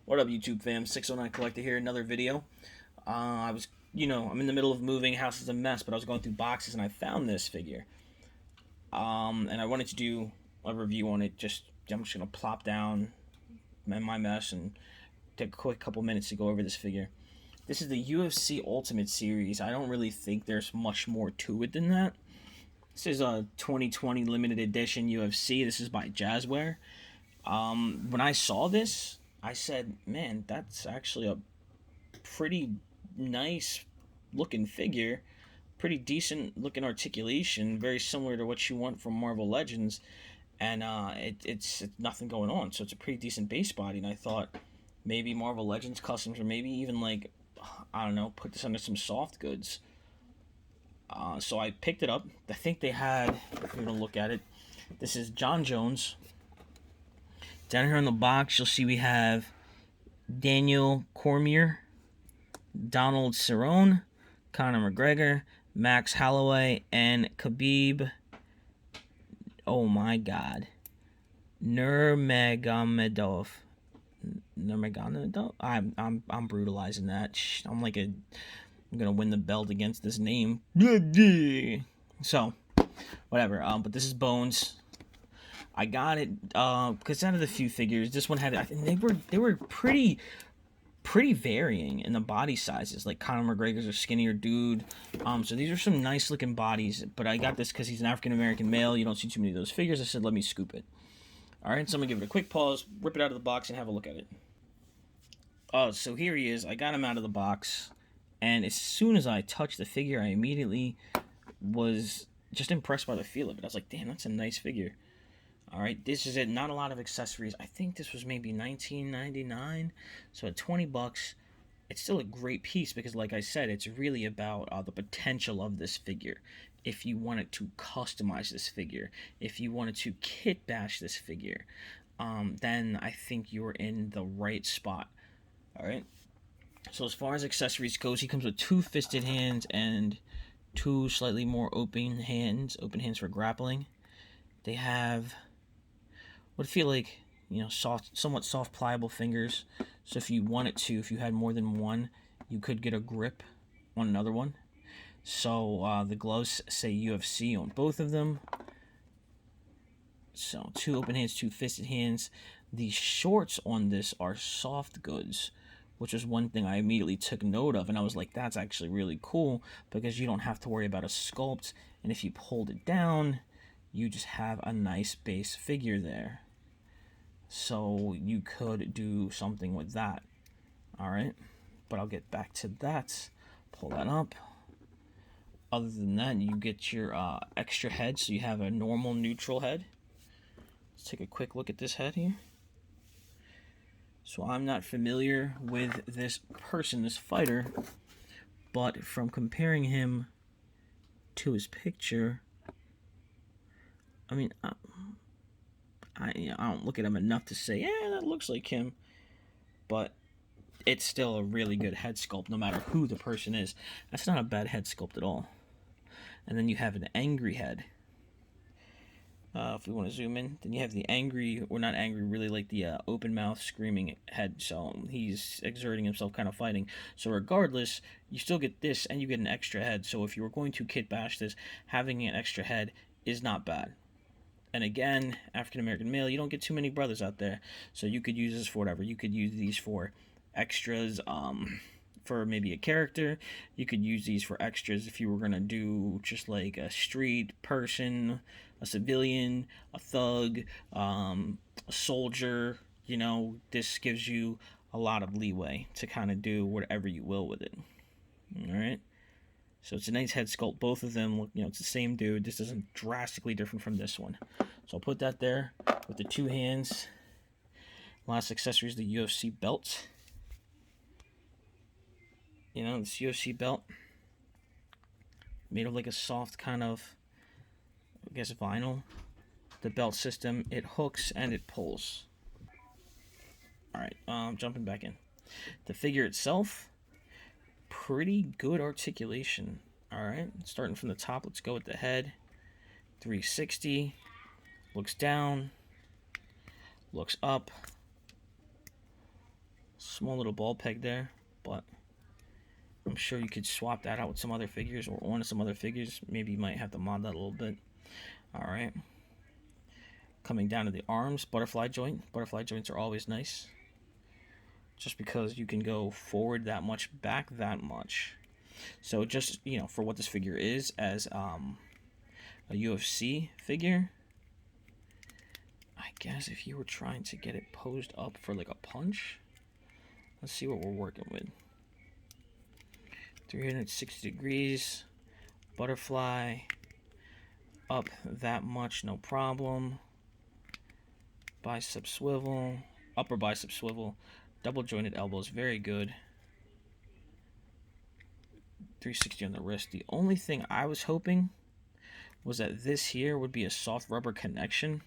What up, YouTube fam? 609 Collector here, another video. I'm in the middle of moving. House is a mess, but I was going through boxes and I found this figure. And I wanted to do a review on it. I'm just gonna plop down my mess and take a quick couple minutes to go over this figure. This is the UFC Ultimate Series. I don't really think there's much more to it than that. This is a 2020 limited edition UFC. This is by Jazzware. When I saw this, I said, man, that's actually a pretty nice looking figure. Pretty decent looking articulation. Very similar to what you want from Marvel Legends. And it's nothing going on. So it's a pretty decent base body. And I thought maybe Marvel Legends customs, or maybe even like, I don't know, put this under some soft goods. So I picked it up. I think they had, if you're going to look at it, this is Jon Jones. Down here on the box, you'll see we have Daniel Cormier, Donald Cerrone, Conor McGregor, Max Holloway, and Khabib. Oh my God, Nurmagomedov. I'm brutalizing that. I'm gonna win the belt against this name. So, whatever. But this is Bones. I got it because out of the few figures, this one had. I think they were pretty varying in the body sizes. Like Conor McGregor's a skinnier dude. So these are some nice looking bodies. But I got this because he's an African American male. You don't see too many of those figures. I said, let me scoop it. All right, so I'm gonna give it a quick pause, rip it out of the box, and have a look at it. Oh, so here he is. I got him out of the box, and as soon as I touched the figure, I immediately was just impressed by the feel of it. I was like, damn, that's a nice figure. All right, this is it. Not a lot of accessories. I think this was maybe $19.99, so at 20 bucks, it's still a great piece because, like I said, it's really about the potential of this figure. If you wanted to customize this figure, if you wanted to kit bash this figure, then I think you're in the right spot. All right. So as far as accessories goes, he comes with 2 fisted hands and 2 slightly more open hands for grappling. They have what I feel like, somewhat soft, pliable fingers. So if you wanted to, if you had more than one, you could get a grip on another one. So the gloves say UFC on both of them. So 2 open hands, 2 fisted hands. The shorts on this are soft goods, which was one thing I immediately took note of. And I was like, that's actually really cool because you don't have to worry about a sculpt. And if you pulled it down, you just have a nice base figure there. So you could do something with that. All right, but I'll get back to that. Pull that up. Other than that, you get your extra head, so you have a normal neutral head. Let's take a quick look at this head here. So I'm not familiar with this person, this fighter, but from comparing him to his picture, I mean, I don't look at him enough to say, yeah, that looks like him. But it's still a really good head sculpt, no matter who the person is. That's not a bad head sculpt at all. And then you have an angry head. If we want to zoom in, then you have the angry, or not angry, really like the open mouth screaming head. So he's exerting himself, kind of fighting. So regardless, you still get this, and you get an extra head. So if you were going to kit bash this, having an extra head is not bad. And again, African American male, you don't get too many brothers out there, so you could use this for whatever. You could use these for extras, for maybe a character. You could use these for extras if you were gonna do just like a street person, a civilian, a thug, a soldier. This gives you a lot of leeway to kind of do whatever you will with it. All right. So it's a nice head sculpt. Both of them look, it's the same dude. This isn't drastically different from this one. So I'll put that there with the 2 hands. Last accessory is the UFC belt. This UFC belt made of like a soft kind of, I guess, vinyl. The belt system, it hooks and it pulls. All right, jumping back in. The figure itself, pretty good articulation. All right, starting from the top, let's go with the head. 360, looks down, looks up, Small little ball peg there, but I'm sure you could swap that out with some other figures or on some other figures. Maybe you might have to mod that a little bit. All right. Coming down to the arms, butterfly joint. Butterfly joints are always nice, just because you can go forward that much, back that much. So just, you know, for what this figure is as a UFC figure, I guess if you were trying to get it posed up for like a punch, let's see what we're working with. 360 degrees, butterfly, up that much, no problem. Bicep swivel, upper bicep swivel, double jointed elbows, very good. 360 on the wrist. The only thing I was hoping was that this here would be a soft rubber connection,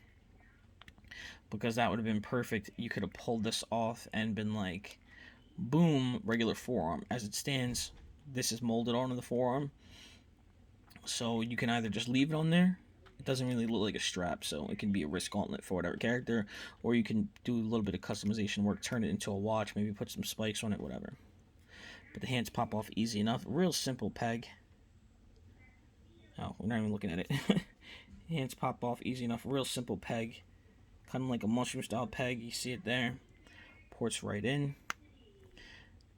because that would have been perfect. You could have pulled this off and been like, boom, regular forearm. As it stands, this is molded onto the forearm, so you can either just leave it on there. It doesn't really look like a strap, so it can be a wrist gauntlet for whatever character, or you can do a little bit of customization work, turn it into a watch, maybe put some spikes on it, whatever. But the hands pop off easy enough. Real simple peg. Oh, we're not even looking at it. Hands pop off easy enough. Real simple peg. Kind of like a mushroom style peg. You see it there. Ports right in.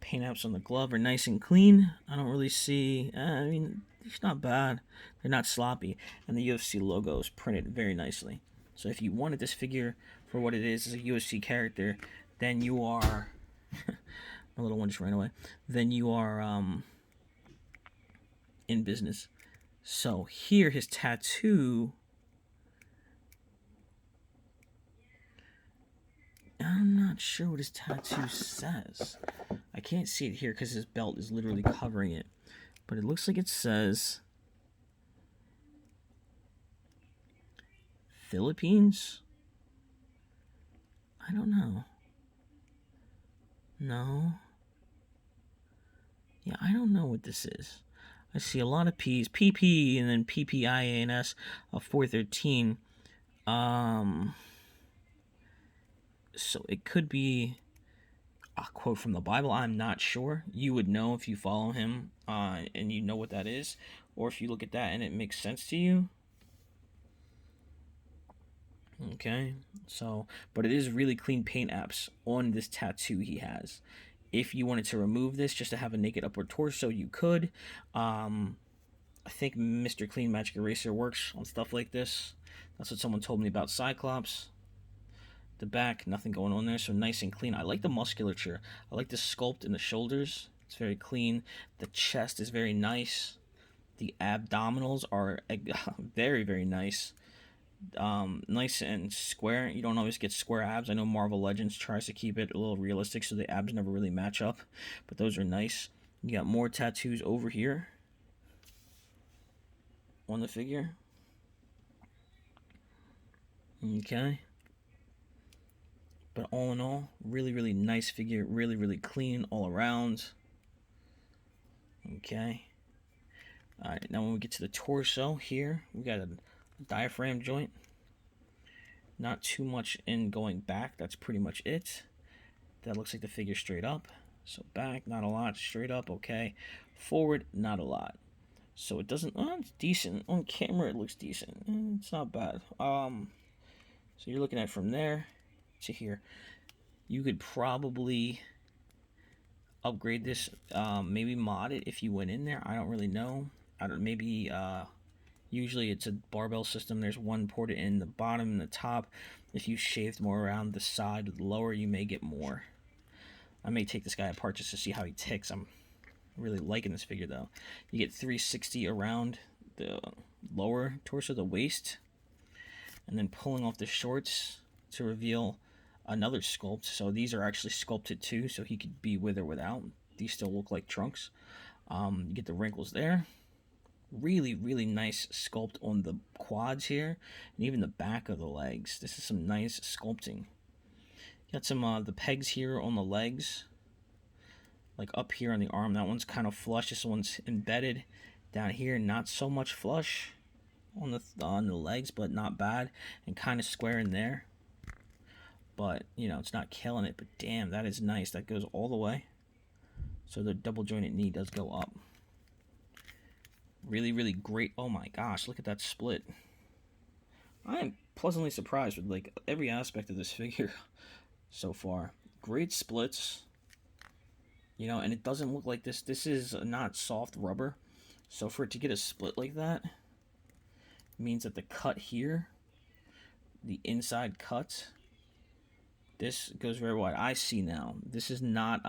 Paint apps on the glove are nice and clean. I don't really see... I mean, it's not bad. They're not sloppy. And the UFC logo is printed very nicely. So if you wanted this figure for what it is as a UFC character, then you are... My little one just ran away. Then you are in business. So here, his tattoo... I'm not sure what his tattoo says. I can't see it here because his belt is literally covering it. But it looks like it says... Philippines? I don't know. No. Yeah, I don't know what this is. I see a lot of P's. PP and then PPIANS of 413. So it could be a quote from the Bible. I'm not sure. You would know if you follow him and you know what that is. Or if you look at that and it makes sense to you. Okay, so, but it is really clean paint apps on this tattoo he has. If you wanted to remove this just to have a naked upper torso, you could. I think Mr. Clean Magic Eraser works on stuff like this. That's what someone told me about Cyclops. The back, nothing going on there, so nice and clean. I like the musculature. I like the sculpt in the shoulders. It's very clean. The chest is very nice. The abdominals are very, very nice. Nice and square. You don't always get square abs. I know Marvel Legends tries to keep it a little realistic so the abs never really match up, but those are nice. You got more tattoos over here on the figure. Okay. But all in all, really, really nice figure. Really, really clean all around. Okay. Alright, now when we get to the torso here, we got a diaphragm joint. Not too much in going back. That's pretty much it. That looks like the figure straight up. So back, not a lot. Straight up, okay. Forward, not a lot. So it doesn't... Oh, it's decent. On camera, it looks decent. It's not bad. So you're looking at from there to here. You could probably upgrade this. Maybe mod it if you went in there. I don't really know. Maybe... Usually it's a barbell system. There's one ported in the bottom and the top. If you shaved more around the side of the lower, you may get more. I may take this guy apart just to see how he ticks. I'm really liking this figure though. You get 360 around the lower torso, the waist, and then pulling off the shorts to reveal another sculpt. So these are actually sculpted too, so he could be with or without. These still look like trunks. You get the wrinkles there. Really, really nice sculpt on the quads here, and even the back of the legs. This is some nice sculpting. Got some the pegs here on the legs, like up here on the arm. That one's kind of flush. This one's embedded down here. Not so much flush on the legs, but not bad, and kind of square in there. but you know, it's not killing it. But damn, that is nice. That goes all the way. So the double jointed knee does go up. Really, really great. Oh my gosh, look at that split. I am pleasantly surprised with like every aspect of this figure so far. Great splits. You know, and it doesn't look like this. This is not soft rubber. So for it to get a split like that means that the cut here, the inside cut, this goes very wide. I see now. This is not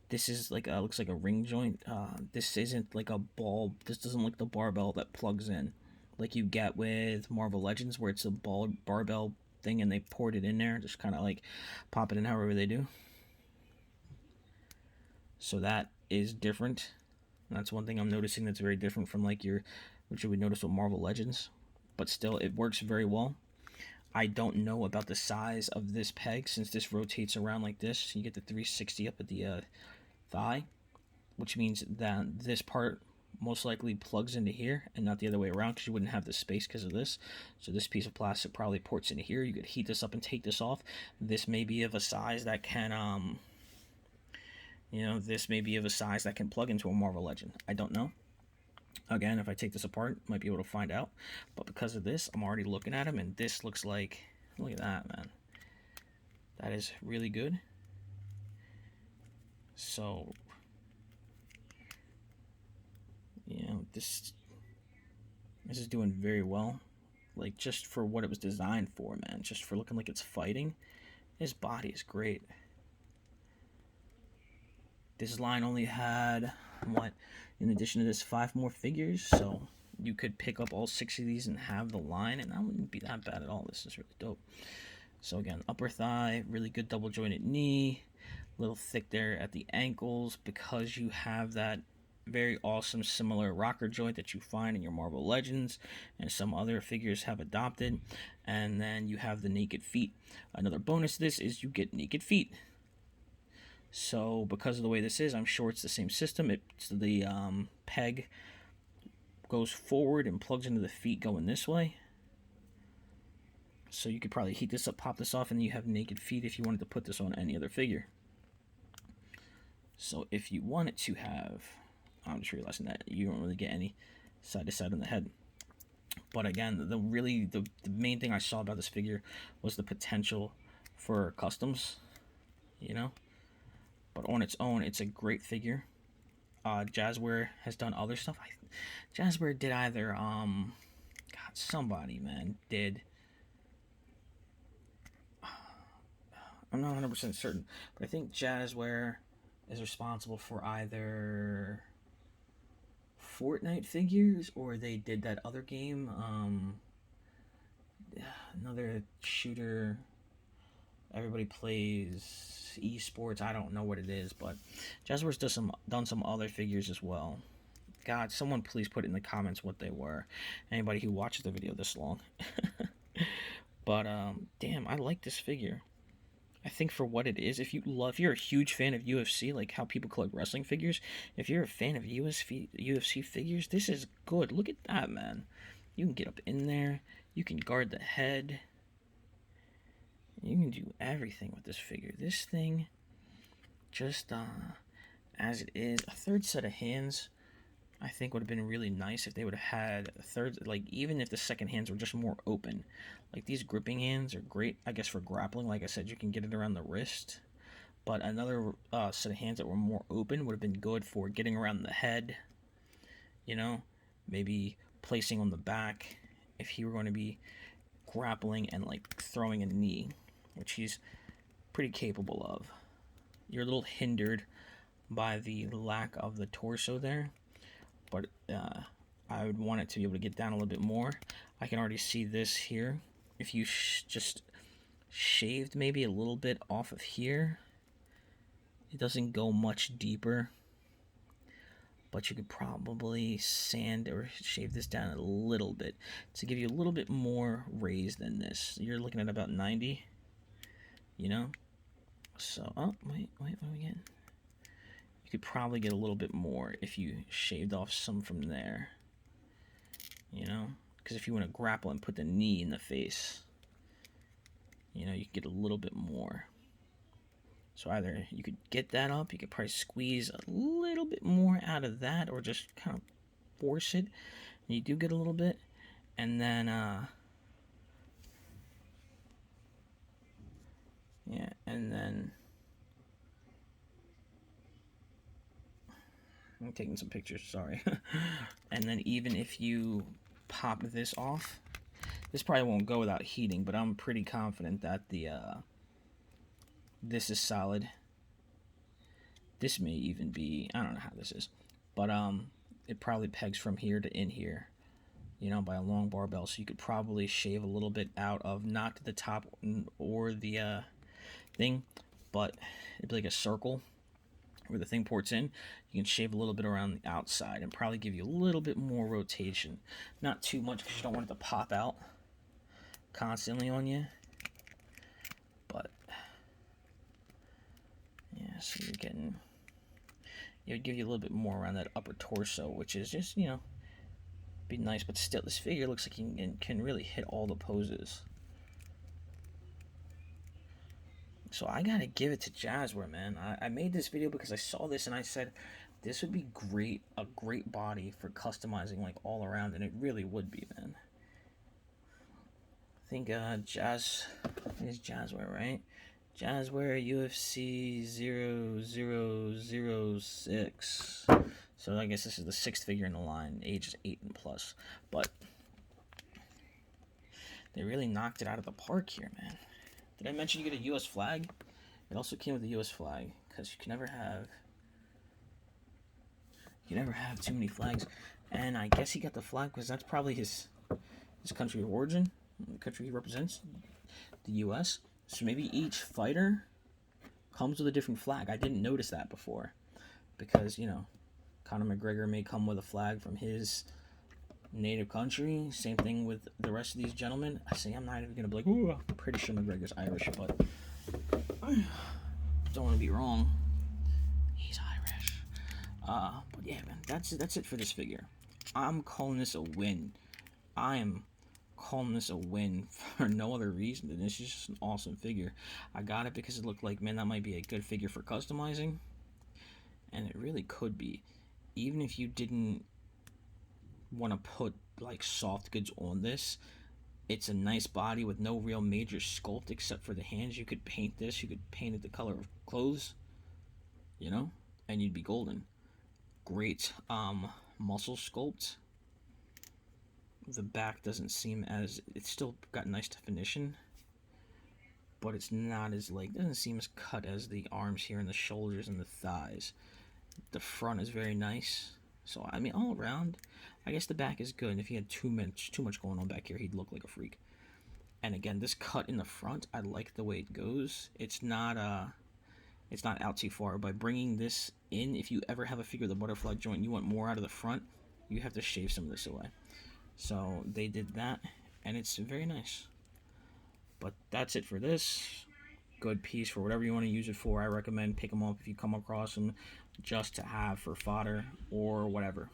this is like looks like a ring joint. This isn't like a ball. This doesn't look like the barbell that plugs in, like you get with Marvel Legends, where it's a barbell thing and they poured it in there, just kind of like pop it in however they do. So that is different. That's one thing I'm noticing that's very different from like which you would notice with Marvel Legends, but still it works very well. I don't know about the size of this peg since this rotates around like this. You get the 360 up at the thigh, which means that this part most likely plugs into here and not the other way around, because you wouldn't have the space because of this. So this piece of plastic probably ports into here. You could heat this up and take this off. This may be of a size that can you know, this may be of a size that can plug into a Marvel Legend. I don't know. Again, if I take this apart, might be able to find out. But because of this, I'm already looking at them, and this looks like, look at that, man. That is really good. So, you know, this is doing very well. Like, just for what it was designed for, man. Just for looking like it's fighting. His body is great. This line only had, what, in addition to this, 5 more figures, so you could pick up all 6 of these and have the line, and that wouldn't be that bad at all. This is really dope. So again, upper thigh, really good double jointed knee, a little thick there at the ankles, because you have that very awesome similar rocker joint that you find in your Marvel Legends and some other figures have adopted. And then you have the naked feet. Another bonus to this is you get naked feet. So because of the way this is, I'm sure it's the same system. It's the peg goes forward and plugs into the feet going this way. So you could probably heat this up, pop this off, and you have naked feet if you wanted to put this on any other figure. So if you wanted to have, I'm just realizing that you don't really get any side to side on the head. But again, the main thing I saw about this figure was the potential for customs, you know. But on its own, it's a great figure. Jazzware has done other stuff. Jazzware did either, God, somebody, man, did. I'm not 100% certain, but I think Jazzware is responsible for either Fortnite figures, or they did that other game, another shooter. Everybody plays esports. I don't know what it is, but Jazzware's done some other figures as well. God, someone please put in the comments what they were. Anybody who watches the video this long. But damn, I like this figure. I think for what it is, if you're a huge fan of UFC, like how people collect wrestling figures, if you're a fan of UFC figures, this is good. Look at that, man. You can get up in there. You can guard the head. You can do everything with this figure. This thing, just as it is, a third set of hands, I think would have been really nice if they would have had a third, like even if the second hands were just more open. Like these gripping hands are great, I guess, for grappling. Like I said, you can get it around the wrist. But another set of hands that were more open would have been good for getting around the head. You know, maybe placing on the back if he were going to be grappling and like throwing a knee, which he's pretty capable of. You're a little hindered by the lack of the torso there, but I would want it to be able to get down a little bit more. I can already see this here. If you just shaved maybe a little bit off of here, it doesn't go much deeper, but you could probably sand or shave this down a little bit to give you a little bit more raise than this. You're looking at about 90, you know? So, oh, wait, what are we getting? You could probably get a little bit more if you shaved off some from there, you know? Because if you want to grapple and put the knee in the face, you know, you can get a little bit more. So either you could get that up, you could probably squeeze a little bit more out of that, or just kind of force it. And you do get a little bit, and then yeah, and then I'm taking some pictures, sorry. And then even if you pop this off, this probably won't go without heating, but I'm pretty confident that the this is solid. This may even be, I don't know how this is, but it probably pegs from here to in here, you know, by a long barbell. So you could probably shave a little bit out of not the top or the thing, but it'd be like a circle where the thing ports in. You can shave a little bit around the outside and probably give you a little bit more rotation. Not too much because you don't want it to pop out constantly on you. But yeah, so you're getting, it would give you a little bit more around that upper torso, which is just, you know, be nice. But still, this figure looks like he can really hit all the poses. So I gotta give it to Jazzware, man. I made this video because I saw this and I said this would be great, a great body for customizing like all around, and it really would be, man. I think Jazzware, right? Jazzware UFC 0006. So I guess this is the 6th figure in the line, ages 8 and plus. But they really knocked it out of the park here, man. Did I mention you get a U.S. flag? It also came with a U.S. flag, because you can never have too many flags. And I guess he got the flag because that's probably his country of origin, the country he represents, the U.S. So maybe each fighter comes with a different flag. I didn't notice that before, because, you know, Conor McGregor may come with a flag from his native country. Same thing with the rest of these gentlemen. I say I'm not even gonna be like, ooh, I'm pretty sure McGregor's Irish, but I don't want to be wrong. He's Irish. But yeah, man, that's it for this figure. I'm calling this a win. I am calling this a win for no other reason than it's just an awesome figure. I got it because it looked like, man, that might be a good figure for customizing, and it really could be. Even if you didn't want to put like soft goods on this, it's a nice body with no real major sculpt except for the hands. You could paint this, you could paint it the color of clothes, you know, and you'd be golden. Great muscle sculpt. The back doesn't seem as, it's still got nice definition, but it's not as like, doesn't seem as cut as the arms here and the shoulders and the thighs. The front is very nice. So I mean, all around, I guess the back is good. And if he had too much going on back here, he'd look like a freak. And again, this cut in the front, I like the way it goes. It's not out too far. By bringing this in, if you ever have a figure with a butterfly joint, you want more out of the front, you have to shave some of this away. So they did that, and it's very nice. But that's it for this. Good piece for whatever you want to use it for. I recommend pick them up if you come across them, just to have for fodder or whatever.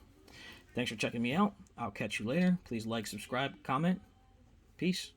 Thanks for checking me out. I'll catch you later. Please like, subscribe, comment. Peace.